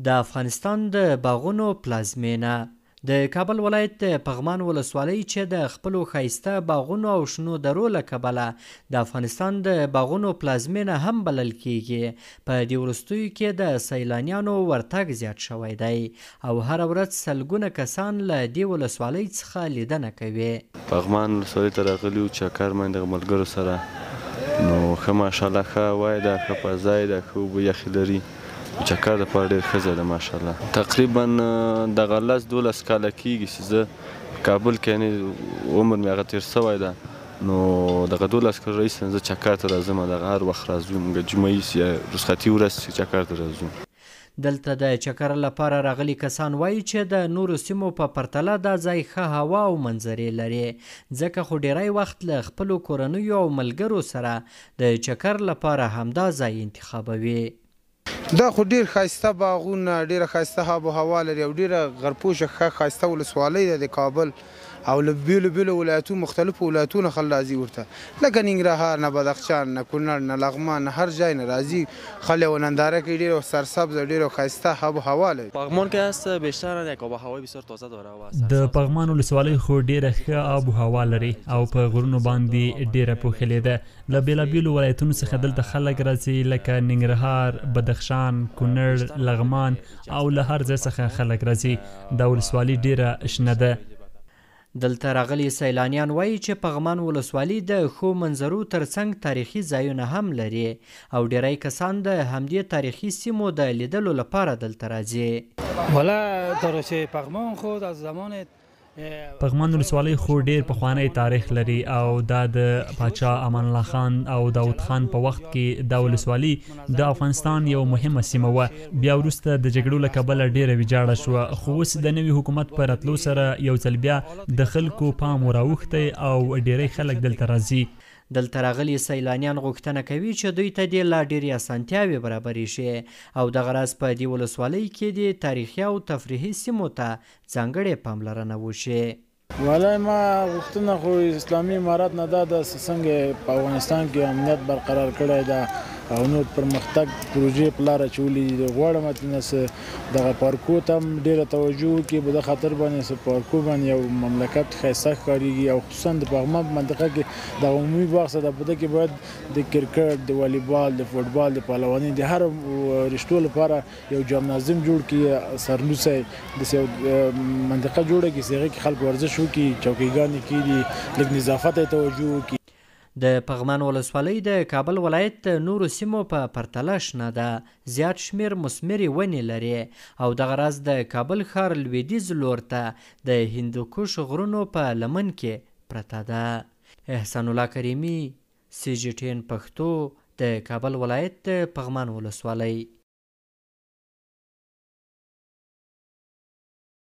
د افغانستان د باغونو پلازمینه د کابل ولایت د پغمان ولسوالۍ چې د خپلو ښایسته باغونو او شنو درو له کبله د افغانستان د باغونو پلازمینه هم بلل کیږي، په دې وروستیو کې د سیلانیانو ورتګ زیات شوی دی او هره ورځ سلګونه کسان له دې ولسوالۍ څخه لیدنه کوي. پغمان ولسوالۍ ته راغلي وو چکر باندې دغه ملګرو سره، نو ښه ماشاءالله ښه هوا ده، ښه فضا ده، ښه اوبه یخې لري. چکر دپاره ډېر ښه ځای ده ماشاءالله. تقریبا دغه 10-12 کاله کېږي چې زه کابل کې یعنې عمر مې هغه تېر سوی ده، نو دغه 12 کاله راهیسې زه چکر ته راځم، دغه هر وخت راځو، موږ جمعې یا رخصتي ورځ چکر ته راځو. دلته د چکر لپاره راغلي کسان وایي چې د نورو سیمو په پرتله دا ځای ښه هوا او منظرې لري، ځکه خو ډیری وخت له خپلو کورنیو او ملګرو سره د چکر لپاره همدا ځای انتخابوي. دا خو ډیر ښایسته باغونه، ډیره ښایسته آب و هوا لري او ډیره غرپوشه ښه ښایسته ولسوالۍ ده د کابل، او له بیلو بیلو ولایتونو مختلفو ولایتونو خلک راځي ورته، لکه ننګرهار نه بدخشان نه کونړ نه لغمان نه هر ځای نه راځي خلک و ننداره کوي. ډیره سرسبز ډیره ښایسته آب و هوا لري. پغمان که هست بیشتر یک آب و هوای بسیار تازه داره. د پغمان ولسوالۍ خو ډیره ښه آب و هوا لري او په غرونو باندې ډیره پوښلې ده. له بیلابیلو ولایتونو څخه دلته خلک راځي، لکه ننګرهار، بدخشان، کونړ، لغمان او له هر ځای څخه خلک راځي. دا ولسوالۍ ډیره شنه ده. دلته راغلي سیلانیان وایي چې پغمان ولسوالي د ښو منظرو ترڅنګ تاریخي ځایونه هم لري او ډیری کسان د همدې تاریخي سیمو د لیدلو لپاره دلته راځي. والا تر چې پغمان خو از زمان پغمان ولسوالۍ خو ډیر پخوانی تاریخ لري او دا د پاچا امان الله خان او داود خان په وخت کې دا ولسوالي د افغانستان یو مهمه سیمه وه. بیا وروسته د جګړو له کبله ډیره ویجاړه شوه، خو اوس د نوي حکومت په راتلو سره یو ځل بیا د خلکو پام وراوښتی او ډیری خلک دلته راځي. دلته راغلي سیلانیان غوښتنه کوي چې دوی ته دې لا ډېرې اسانتیاوې برابرې شي او دغه راز په دې ولسوالۍ کې د تاریخي او تفریحي سیمو ته ځانګړې پاملرنه وشي. والله ما غوښتنه خو اسلامي امارات نه دا د څنګه په افغانستان کې امنیت برقرار کړی ده او نور پرمختګ پروژې په لاره اچولي. غواړم چې دغه پارکو ته هم ډېره توجه وکړي، په دې خاطر باندې پارکو باندې یو مملکت ښایسته ښکارېږي او خصوصا د پغمان په منطقه کې دغه عمومي باغ څه ده، په دې کې باید د کرکټ، د والیبال، د فوټبال، د پهلوانۍ د هر رشتو لپاره یو جمنازیم جوړ کړي، سرلوڅی داسې منطقه جوړه کړي چې هغې کې خلک ورزش وکړي، چوکیګانې کېږي، لږ نظافت ته توجه وکړي. د پغمان ولسوالۍ د کابل ولایت د نورو سیمو په پرتله شنه ده، زیات شمیر مثمرې ونې لري او دغه راز د کابل ښار لویدیځ لور ته د هندوکش غرونو په لمن کې پرته ده. احسان الله کریمي، CGTN پښتو، د کابل ولایت د پغمان ولسوالۍ.